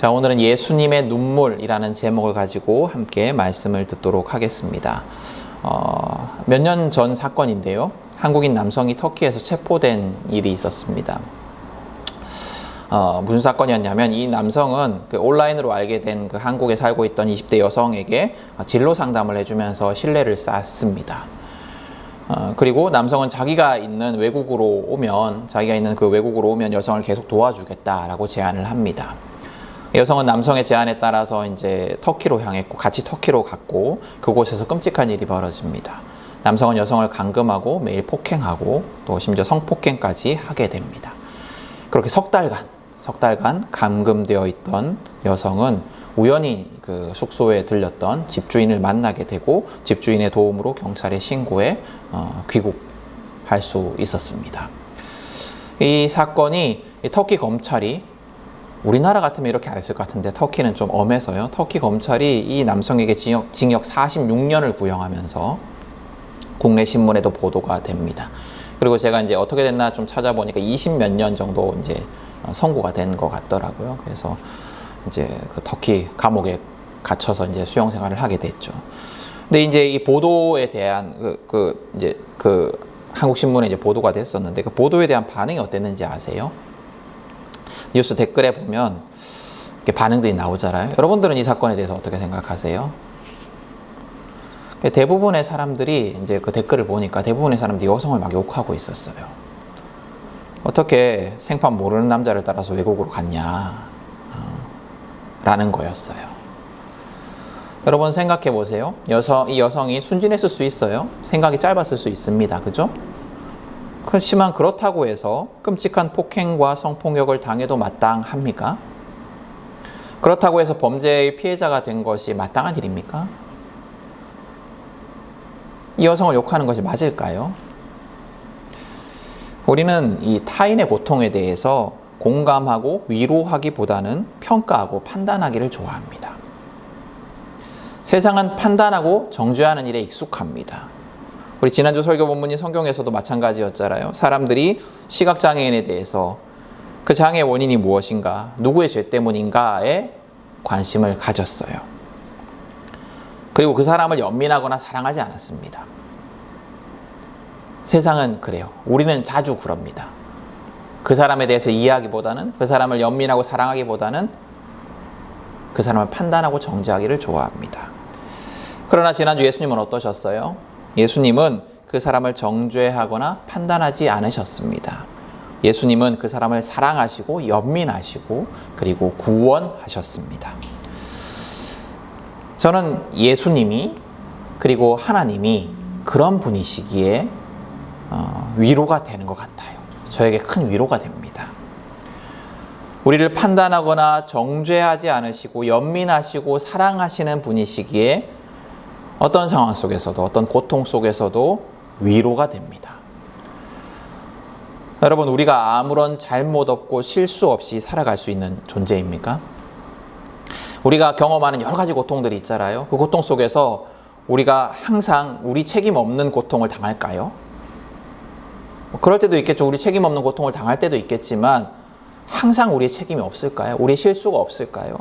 자, 오늘은 예수님의 눈물이라는 제목을 가지고 함께 말씀을 듣도록 하겠습니다. 몇 년 전 사건인데요. 한국인 남성이 터키에서 체포된 일이 있었습니다. 무슨 사건이었냐면 이 남성은 온라인으로 알게 된 한국에 살고 있던 20대 여성에게 진로 상담을 해주면서 신뢰를 쌓습니다. 그리고 남성은 자기가 있는 외국으로 오면 여성을 계속 도와주겠다라고 제안을 합니다. 여성은 남성의 제안에 따라서 이제 터키로 향했고 같이 터키로 갔고 그곳에서 끔찍한 일이 벌어집니다. 남성은 여성을 감금하고 매일 폭행하고 또 심지어 성폭행까지 하게 됩니다. 그렇게 석 달간 감금되어 있던 여성은 우연히 그 숙소에 들렸던 집주인을 만나게 되고 집주인의 도움으로 경찰에 신고해 귀국할 수 있었습니다. 이 사건이 터키 검찰이 우리나라 같으면 이렇게 안 했을 것 같은데 터키는 좀 엄해서요. 터키 검찰이 이 남성에게 징역 46년을 구형하면서 국내 신문에도 보도가 됩니다. 그리고 제가 이제 어떻게 됐나 좀 찾아보니까 20몇 년 정도 이제 선고가 된 것 같더라고요. 그래서 이제 그 터키 감옥에 갇혀서 이제 수용 생활을 하게 됐죠. 근데 이제 이 보도에 대한 한국 신문에 이제 보도가 됐었는데 그 보도에 대한 반응이 어땠는지 아세요? 뉴스 댓글에 보면 반응들이 나오잖아요. 여러분들은 이 사건에 대해서 어떻게 생각하세요? 대부분의 사람들이 이제 그 댓글을 보니까 대부분의 사람들이 여성을 막 욕하고 있었어요. 어떻게 생판 모르는 남자를 따라서 외국으로 갔냐 라는 거였어요. 여러분 생각해 보세요. 이 여성이 순진했을 수 있어요. 생각이 짧았을 수 있습니다. 그죠? 그렇지만 그렇다고 해서 끔찍한 폭행과 성폭력을 당해도 마땅합니까? 그렇다고 해서 범죄의 피해자가 된 것이 마땅한 일입니까? 이 여성을 욕하는 것이 맞을까요? 우리는 이 타인의 고통에 대해서 공감하고 위로하기보다는 평가하고 판단하기를 좋아합니다. 세상은 판단하고 정죄하는 일에 익숙합니다. 우리 지난주 설교 본문인 성경에서도 마찬가지였잖아요. 사람들이 시각장애인에 대해서 그 장애의 원인이 무엇인가, 누구의 죄 때문인가에 관심을 가졌어요. 그리고 그 사람을 연민하거나 사랑하지 않았습니다. 세상은 그래요. 우리는 자주 그럽니다. 그 사람에 대해서 이해하기보다는, 그 사람을 연민하고 사랑하기보다는 그 사람을 판단하고 정죄하기를 좋아합니다. 그러나 지난주 예수님은 어떠셨어요? 예수님은 그 사람을 정죄하거나 판단하지 않으셨습니다. 예수님은 그 사람을 사랑하시고 연민하시고 그리고 구원하셨습니다. 저는 예수님이 그리고 하나님이 그런 분이시기에 위로가 되는 것 같아요. 저에게 큰 위로가 됩니다. 우리를 판단하거나 정죄하지 않으시고 연민하시고 사랑하시는 분이시기에 어떤 상황 속에서도 어떤 고통 속에서도 위로가 됩니다. 여러분, 우리가 아무런 잘못 없고 실수 없이 살아갈 수 있는 존재입니까? 우리가 경험하는 여러 가지 고통들이 있잖아요. 그 고통 속에서 우리가 항상 우리 책임 없는 고통을 당할까요? 그럴 때도 있겠죠. 우리 책임 없는 고통을 당할 때도 있겠지만 항상 우리의 책임이 없을까요? 우리의 실수가 없을까요?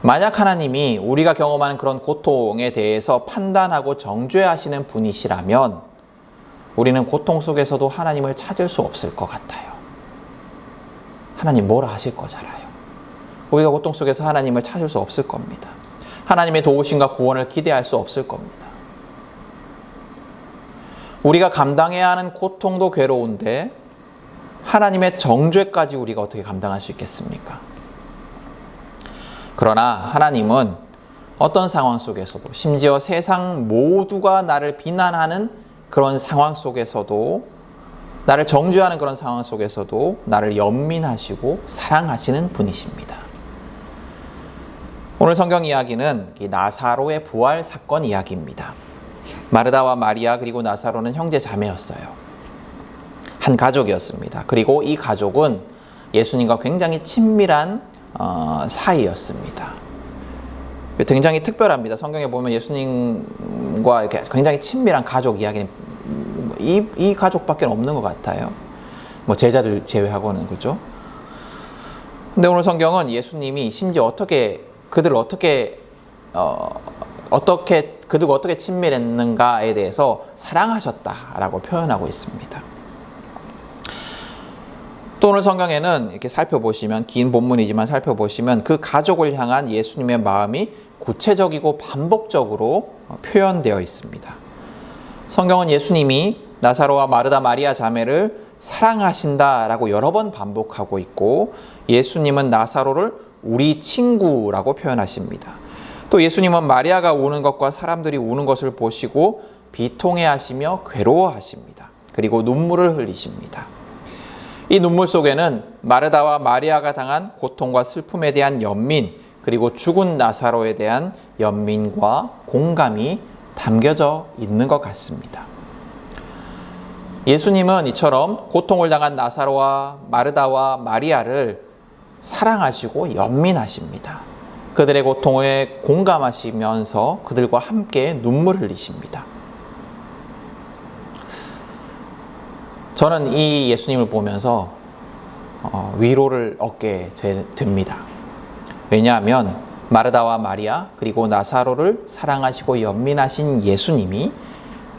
만약 하나님이 우리가 경험하는 그런 고통에 대해서 판단하고 정죄하시는 분이시라면 우리는 고통 속에서도 하나님을 찾을 수 없을 것 같아요. 하나님 뭐라 하실 거잖아요. 우리가 고통 속에서 하나님을 찾을 수 없을 겁니다. 하나님의 도우심과 구원을 기대할 수 없을 겁니다. 우리가 감당해야 하는 고통도 괴로운데 하나님의 정죄까지 우리가 어떻게 감당할 수 있겠습니까? 그러나 하나님은 어떤 상황 속에서도 심지어 세상 모두가 나를 비난하는 그런 상황 속에서도 나를 정죄하는 그런 상황 속에서도 나를 연민하시고 사랑하시는 분이십니다. 오늘 성경 이야기는 나사로의 부활 사건 이야기입니다. 마르다와 마리아 그리고 나사로는 형제 자매였어요. 한 가족이었습니다. 그리고 이 가족은 예수님과 굉장히 친밀한 사이였습니다. 굉장히 특별합니다. 성경에 보면 예수님과 이렇게 굉장히 친밀한 가족 이야기는 이 가족밖에 없는 것 같아요. 뭐 제자들 제외하고는, 그죠? 근데 오늘 성경은 예수님이 심지어 그들을 어떻게 친밀했는가에 대해서 사랑하셨다라고 표현하고 있습니다. 또 오늘 성경에는 이렇게 살펴보시면, 긴 본문이지만 살펴보시면 그 가족을 향한 예수님의 마음이 구체적이고 반복적으로 표현되어 있습니다. 성경은 예수님이 나사로와 마르다 마리아 자매를 사랑하신다라고 여러 번 반복하고 있고, 예수님은 나사로를 우리 친구라고 표현하십니다. 또 예수님은 마리아가 우는 것과 사람들이 우는 것을 보시고 비통해하시며 괴로워하십니다. 그리고 눈물을 흘리십니다. 이 눈물 속에는 마르다와 마리아가 당한 고통과 슬픔에 대한 연민, 그리고 죽은 나사로에 대한 연민과 공감이 담겨져 있는 것 같습니다. 예수님은 이처럼 고통을 당한 나사로와 마르다와 마리아를 사랑하시고 연민하십니다. 그들의 고통에 공감하시면서 그들과 함께 눈물 흘리십니다. 저는 이 예수님을 보면서 위로를 얻게 됩니다. 왜냐하면 마르다와 마리아 그리고 나사로를 사랑하시고 연민하신 예수님이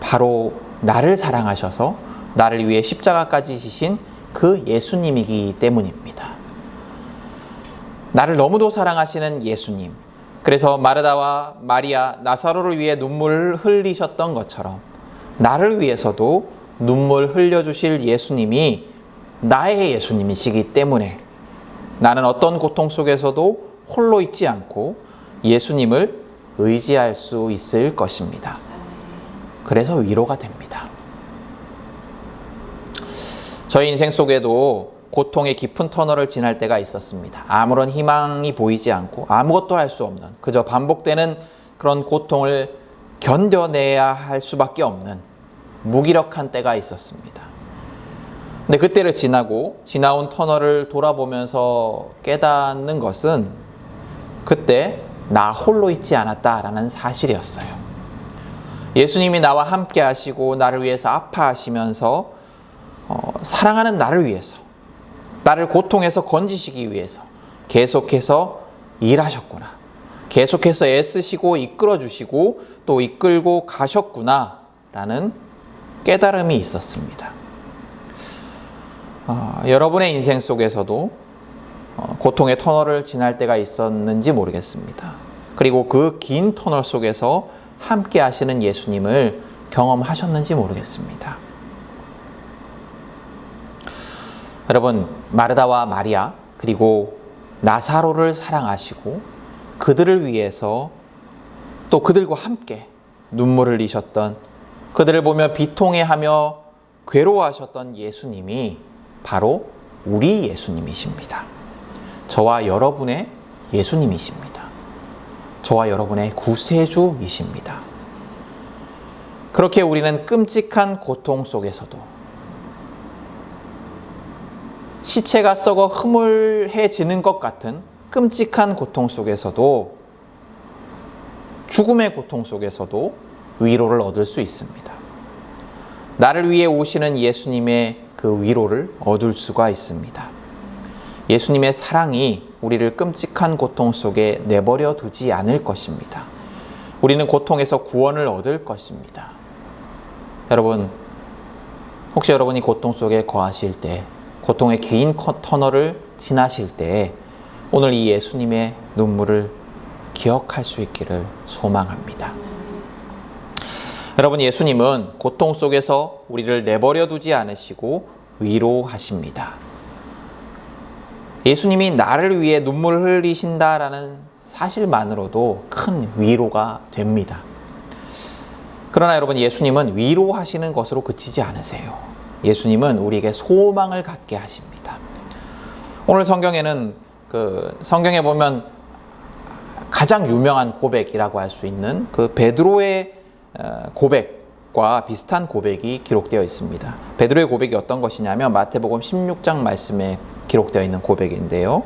바로 나를 사랑하셔서 나를 위해 십자가까지 지신 그 예수님이기 때문입니다. 나를 너무도 사랑하시는 예수님, 그래서 마르다와 마리아, 나사로를 위해 눈물을 흘리셨던 것처럼 나를 위해서도 눈물 흘려주실 예수님이 나의 예수님이시기 때문에 나는 어떤 고통 속에서도 홀로 있지 않고 예수님을 의지할 수 있을 것입니다. 그래서 위로가 됩니다. 저희 인생 속에도 고통의 깊은 터널을 지날 때가 있었습니다. 아무런 희망이 보이지 않고 아무것도 할 수 없는, 그저 반복되는 그런 고통을 견뎌내야 할 수밖에 없는 무기력한 때가 있었습니다. 근데 그때를 지나온 터널을 돌아보면서 깨닫는 것은 그때 나 홀로 있지 않았다라는 사실이었어요. 예수님이 나와 함께 하시고 나를 위해서 아파하시면서 사랑하는 나를 위해서, 나를 고통에서 건지시기 위해서 계속해서 일하셨구나, 계속해서 애쓰시고 이끌어주시고 또 이끌고 가셨구나 라는 깨달음이 있었습니다. 여러분의 인생 속에서도 고통의 터널을 지날 때가 있었는지 모르겠습니다. 그리고 그 긴 터널 속에서 함께 하시는 예수님을 경험하셨는지 모르겠습니다. 여러분, 마르다와 마리아 그리고 나사로를 사랑하시고 그들을 위해서 또 그들과 함께 눈물을 흘리셨던, 그들을 보며 비통해하며 괴로워하셨던 예수님이 바로 우리 예수님이십니다. 저와 여러분의 예수님이십니다. 저와 여러분의 구세주이십니다. 그렇게 우리는 끔찍한 고통 속에서도, 시체가 썩어 흐물해지는 것 같은 끔찍한 고통 속에서도, 죽음의 고통 속에서도 위로를 얻을 수 있습니다. 나를 위해 오시는 예수님의 그 위로를 얻을 수가 있습니다. 예수님의 사랑이 우리를 끔찍한 고통 속에 내버려 두지 않을 것입니다. 우리는 고통에서 구원을 얻을 것입니다. 여러분, 혹시 여러분이 고통 속에 거하실 때, 고통의 긴 터널을 지나실 때 오늘 이 예수님의 눈물을 기억할 수 있기를 소망합니다. 여러분, 예수님은 고통 속에서 우리를 내버려 두지 않으시고 위로하십니다. 예수님이 나를 위해 눈물을 흘리신다라는 사실만으로도 큰 위로가 됩니다. 그러나 여러분, 예수님은 위로하시는 것으로 그치지 않으세요. 예수님은 우리에게 소망을 갖게 하십니다. 오늘 성경에는 성경에 보면 가장 유명한 고백이라고 할 수 있는 그 베드로의 고백과 비슷한 고백이 기록되어 있습니다. 베드로의 고백이 어떤 것이냐면 마태복음 16장 말씀에 기록되어 있는 고백인데요.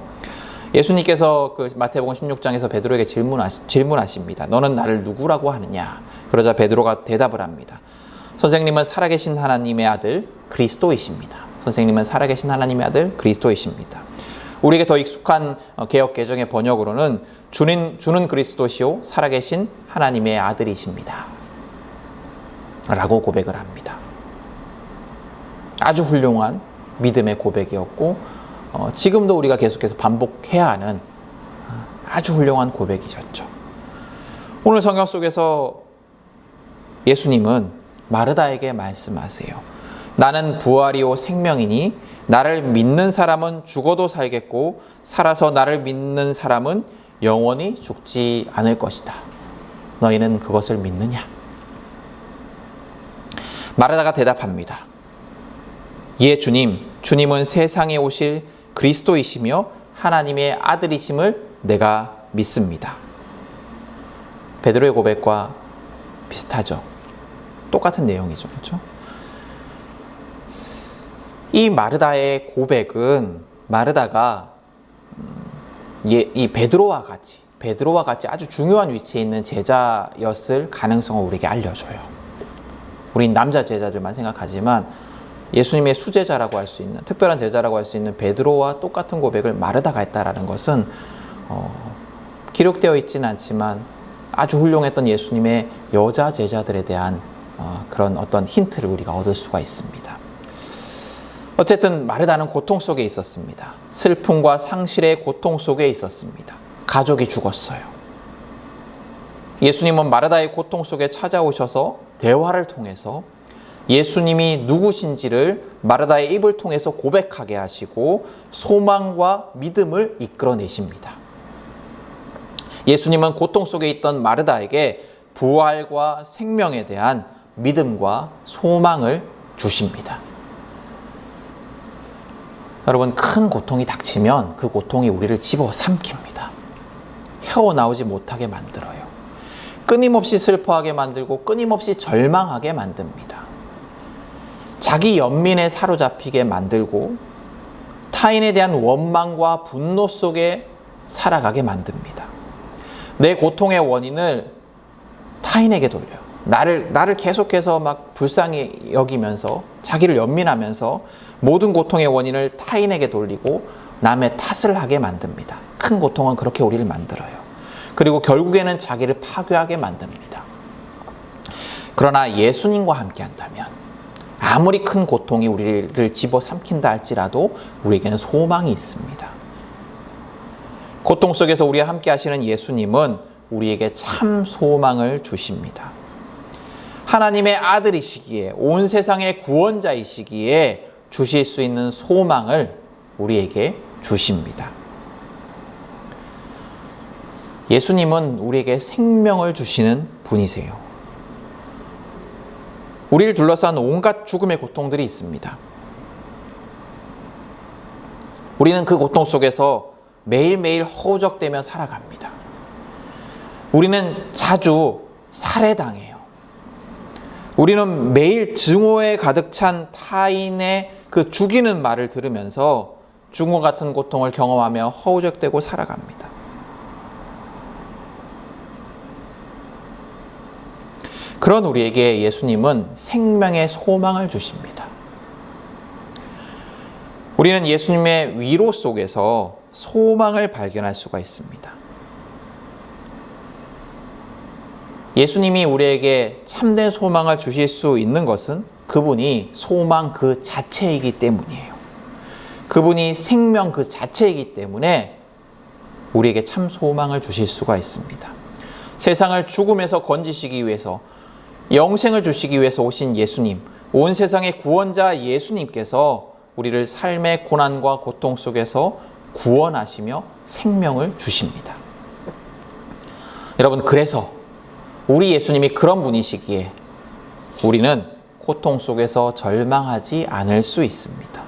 예수님께서 그 마태복음 16장에서 베드로에게 질문하십니다. 너는 나를 누구라고 하느냐? 그러자 베드로가 대답을 합니다. 선생님은 살아계신 하나님의 아들 그리스도이십니다. 선생님은 살아계신 하나님의 아들 그리스도이십니다. 우리에게 더 익숙한 개역 개정의 번역으로는 주는 그리스도시요 살아계신 하나님의 아들이십니다 라고 고백을 합니다. 아주 훌륭한 믿음의 고백이었고 지금도 우리가 계속해서 반복해야 하는 아주 훌륭한 고백이셨죠. 오늘 성경 속에서 예수님은 마르다에게 말씀하세요. 나는 부활이요 생명이니 나를 믿는 사람은 죽어도 살겠고 살아서 나를 믿는 사람은 영원히 죽지 않을 것이다. 너희는 그것을 믿느냐? 마르다가 대답합니다. 예, 주님은 세상에 오실 그리스도이시며 하나님의 아들이심을 내가 믿습니다. 베드로의 고백과 비슷하죠. 똑같은 내용이죠. 그렇죠? 이 마르다의 고백은 마르다가 이 베드로와 같이 아주 중요한 위치에 있는 제자였을 가능성을 우리에게 알려줘요. 우린 남자 제자들만 생각하지만 예수님의 수제자라고 할 수 있는, 특별한 제자라고 할 수 있는 베드로와 똑같은 고백을 마르다가 했다라는 것은 기록되어 있지는 않지만 아주 훌륭했던 예수님의 여자 제자들에 대한 그런 어떤 힌트를 우리가 얻을 수가 있습니다. 어쨌든 마르다는 고통 속에 있었습니다. 슬픔과 상실의 고통 속에 있었습니다. 가족이 죽었어요. 예수님은 마르다의 고통 속에 찾아오셔서 대화를 통해서 예수님이 누구신지를 마르다의 입을 통해서 고백하게 하시고 소망과 믿음을 이끌어내십니다. 예수님은 고통 속에 있던 마르다에게 부활과 생명에 대한 믿음과 소망을 주십니다. 여러분, 큰 고통이 닥치면 그 고통이 우리를 집어삼킵니다. 헤어나오지 못하게 만들어요. 끊임없이 슬퍼하게 만들고 끊임없이 절망하게 만듭니다. 자기 연민에 사로잡히게 만들고 타인에 대한 원망과 분노 속에 살아가게 만듭니다. 내 고통의 원인을 타인에게 돌려요. 나를 계속해서 막 불쌍히 여기면서 자기를 연민하면서 모든 고통의 원인을 타인에게 돌리고 남의 탓을 하게 만듭니다. 큰 고통은 그렇게 우리를 만들어요. 그리고 결국에는 자기를 파괴하게 만듭니다. 그러나 예수님과 함께 한다면 아무리 큰 고통이 우리를 집어삼킨다 할지라도 우리에게는 소망이 있습니다. 고통 속에서 우리와 함께 하시는 예수님은 우리에게 참 소망을 주십니다. 하나님의 아들이시기에, 온 세상의 구원자이시기에 주실 수 있는 소망을 우리에게 주십니다. 예수님은 우리에게 생명을 주시는 분이세요. 우리를 둘러싼 온갖 죽음의 고통들이 있습니다. 우리는 그 고통 속에서 매일매일 허우적대며 살아갑니다. 우리는 자주 살해당해요. 우리는 매일 증오에 가득 찬 타인의 그 죽이는 말을 들으면서 죽음과 같은 고통을 경험하며 허우적대고 살아갑니다. 그런 우리에게 예수님은 생명의 소망을 주십니다. 우리는 예수님의 위로 속에서 소망을 발견할 수가 있습니다. 예수님이 우리에게 참된 소망을 주실 수 있는 것은 그분이 소망 그 자체이기 때문이에요. 그분이 생명 그 자체이기 때문에 우리에게 참 소망을 주실 수가 있습니다. 세상을 죽음에서 건지시기 위해서, 영생을 주시기 위해서 오신 예수님, 온 세상의 구원자 예수님께서 우리를 삶의 고난과 고통 속에서 구원하시며 생명을 주십니다. 여러분, 그래서 우리 예수님이 그런 분이시기에 우리는 고통 속에서 절망하지 않을 수 있습니다.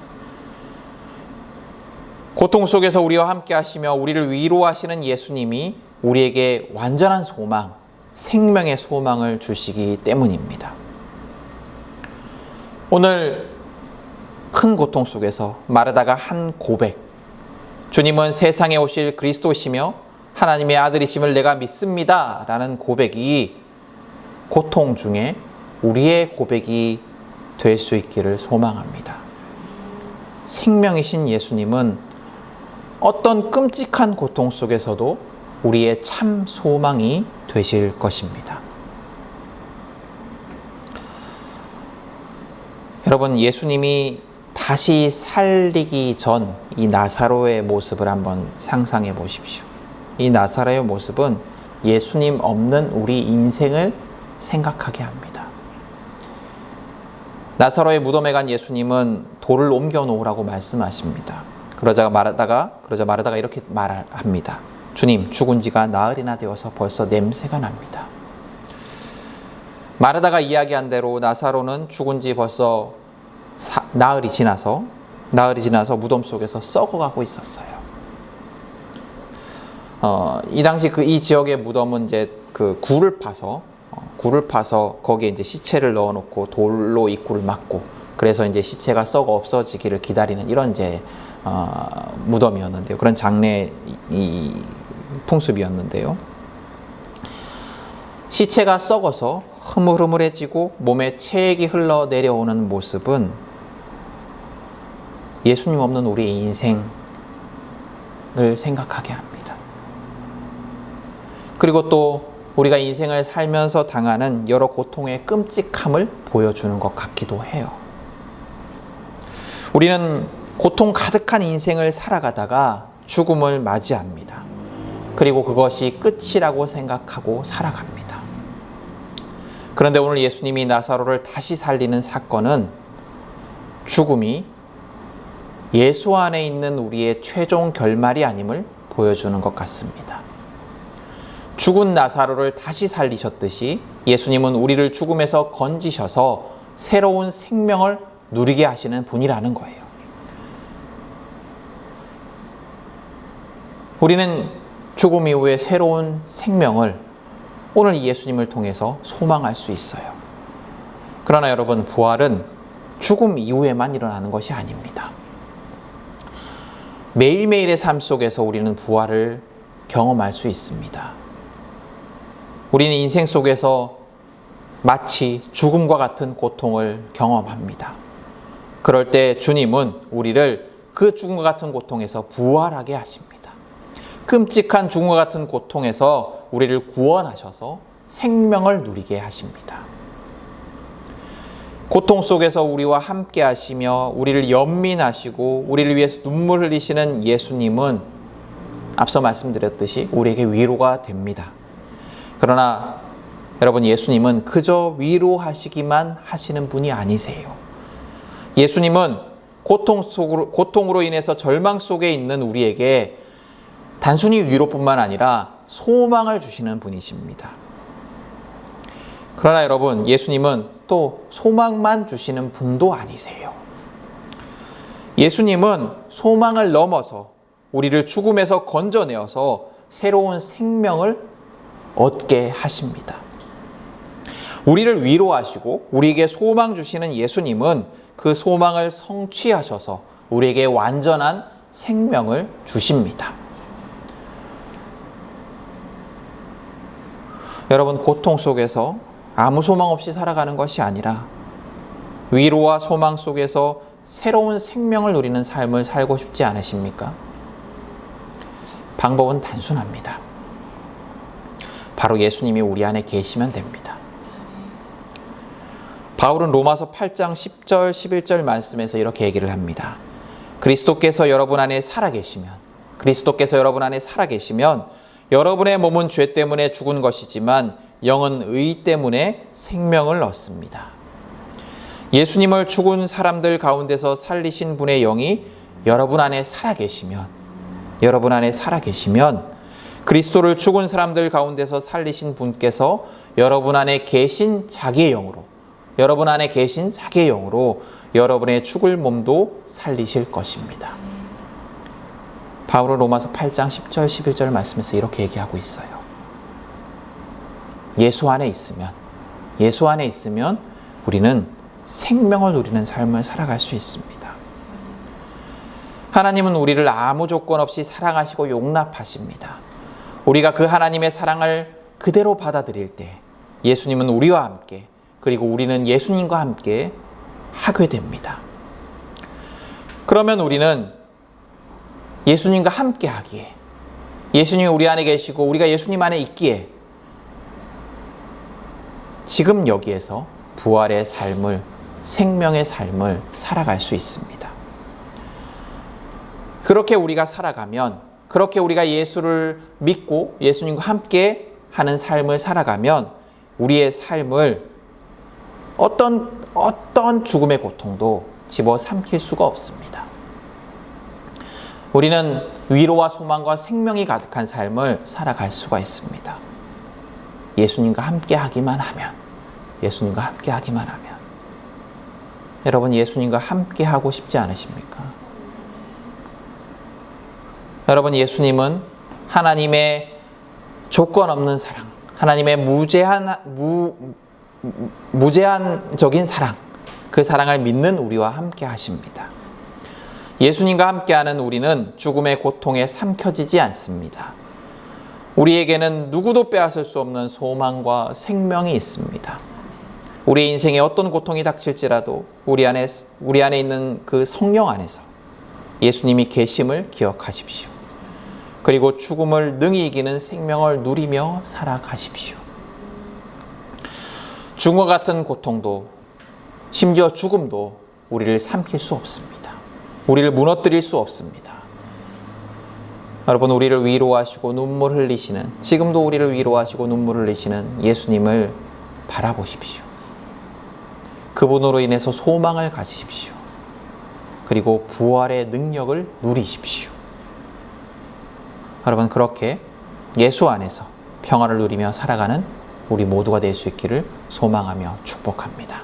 고통 속에서 우리와 함께 하시며 우리를 위로하시는 예수님이 우리에게 완전한 소망, 생명의 소망을 주시기 때문입니다. 오늘 큰 고통 속에서 마르다가 한 고백, 주님은 세상에 오실 그리스도시며 하나님의 아들이심을 내가 믿습니다 라는 고백이 고통 중에 우리의 고백이 될 수 있기를 소망합니다. 생명이신 예수님은 어떤 끔찍한 고통 속에서도 우리의 참 소망이 되실 것입니다. 여러분, 예수님이 다시 살리기 전 이 나사로의 모습을 한번 상상해 보십시오. 이 나사로의 모습은 예수님 없는 우리 인생을 생각하게 합니다. 나사로의 무덤에 간 예수님은 돌을 옮겨 놓으라고 말씀하십니다. 그러자 마르다가 이렇게 말합니다. 주님, 죽은 지가 나흘이나 되어서 벌써 냄새가 납니다. 마르다가 이야기한 대로 나사로는 죽은 지 벌써 나흘이 지나서 무덤 속에서 썩어가고 있었어요. 이 당시 이 지역의 무덤은 이제 굴을 파서 거기에 이제 시체를 넣어놓고 돌로 입구를 막고, 그래서 이제 시체가 썩어 없어지기를 기다리는 이런 이제 무덤이었는데요. 그런 장례 풍습이었는데요. 시체가 썩어서 흐물흐물해지고 몸에 체액이 흘러 내려오는 모습은 예수님 없는 우리의 인생을 생각하게 합니다. 그리고 또 우리가 인생을 살면서 당하는 여러 고통의 끔찍함을 보여주는 것 같기도 해요. 우리는 고통 가득한 인생을 살아가다가 죽음을 맞이합니다. 그리고 그것이 끝이라고 생각하고 살아갑니다. 그런데 오늘 예수님이 나사로를 다시 살리는 사건은 죽음이 예수 안에 있는 우리의 최종 결말이 아님을 보여주는 것 같습니다. 죽은 나사로를 다시 살리셨듯이 예수님은 우리를 죽음에서 건지셔서 새로운 생명을 누리게 하시는 분이라는 거예요. 우리는 죽음 이후에 새로운 생명을 오늘 이 예수님을 통해서 소망할 수 있어요. 그러나 여러분, 부활은 죽음 이후에만 일어나는 것이 아닙니다. 매일매일의 삶 속에서 우리는 부활을 경험할 수 있습니다. 우리는 인생 속에서 마치 죽음과 같은 고통을 경험합니다. 그럴 때 주님은 우리를 그 죽음과 같은 고통에서 부활하게 하십니다. 끔찍한 죽음과 같은 고통에서 우리를 구원하셔서 생명을 누리게 하십니다. 고통 속에서 우리와 함께 하시며 우리를 연민하시고 우리를 위해서 눈물 흘리시는 예수님은 앞서 말씀드렸듯이 우리에게 위로가 됩니다. 그러나 여러분, 예수님은 그저 위로하시기만 하시는 분이 아니세요. 예수님은 고통으로 인해서 절망 속에 있는 우리에게 단순히 위로뿐만 아니라 소망을 주시는 분이십니다. 그러나 여러분, 예수님은 또 소망만 주시는 분도 아니세요. 예수님은 소망을 넘어서 우리를 죽음에서 건져내어서 새로운 생명을 얻게 하십니다. 우리를 위로하시고 우리에게 소망 주시는 예수님은 그 소망을 성취하셔서 우리에게 완전한 생명을 주십니다. 여러분, 고통 속에서 아무 소망 없이 살아가는 것이 아니라 위로와 소망 속에서 새로운 생명을 누리는 삶을 살고 싶지 않으십니까? 방법은 단순합니다. 바로 예수님이 우리 안에 계시면 됩니다. 바울은 로마서 8장 10절 11절 말씀에서 이렇게 얘기를 합니다. 그리스도께서 여러분 안에 살아계시면 여러분의 몸은 죄 때문에 죽은 것이지만 영은 의 때문에 생명을 얻습니다. 예수님을 죽은 사람들 가운데서 살리신 분의 영이 여러분 안에 살아계시면 그리스도를 죽은 사람들 가운데서 살리신 분께서 여러분 안에 계신 자기의 영으로 여러분의 죽을 몸도 살리실 것입니다. 바울은 로마서 8장 10절 11절 말씀에서 이렇게 얘기하고 있어요. 예수 안에 있으면 우리는 생명을 누리는 삶을 살아갈 수 있습니다. 하나님은 우리를 아무 조건 없이 사랑하시고 용납하십니다. 우리가 그 하나님의 사랑을 그대로 받아들일 때 예수님은 우리와 함께, 그리고 우리는 예수님과 함께 하게 됩니다. 그러면 우리는 예수님과 함께 하기에, 예수님이 우리 안에 계시고 우리가 예수님 안에 있기에 지금 여기에서 부활의 삶을, 생명의 삶을 살아갈 수 있습니다. 그렇게 우리가 살아가면, 그렇게 우리가 예수를 믿고 예수님과 함께 하는 삶을 살아가면 우리의 삶을 어떤 죽음의 고통도 집어삼킬 수가 없습니다. 우리는 위로와 소망과 생명이 가득한 삶을 살아갈 수가 있습니다. 예수님과 함께 하기만 하면, 예수님과 함께 하기만 하면. 여러분, 예수님과 함께 하고 싶지 않으십니까? 여러분, 예수님은 하나님의 조건 없는 사랑, 하나님의 무제한적인 사랑, 그 사랑을 믿는 우리와 함께 하십니다. 예수님과 함께하는 우리는 죽음의 고통에 삼켜지지 않습니다. 우리에게는 누구도 빼앗을 수 없는 소망과 생명이 있습니다. 우리의 인생에 어떤 고통이 닥칠지라도 우리 안에 있는 그 성령 안에서 예수님이 계심을 기억하십시오. 그리고 죽음을 능히 이기는 생명을 누리며 살아가십시오. 죽음과 같은 고통도, 심지어 죽음도 우리를 삼킬 수 없습니다. 우리를 무너뜨릴 수 없습니다. 여러분, 우리를 위로하시고 눈물 흘리시는, 지금도 우리를 위로하시고 눈물 흘리시는 예수님을 바라보십시오. 그분으로 인해서 소망을 가지십시오. 그리고 부활의 능력을 누리십시오. 여러분, 그렇게 예수 안에서 평화를 누리며 살아가는 우리 모두가 될 수 있기를 소망하며 축복합니다.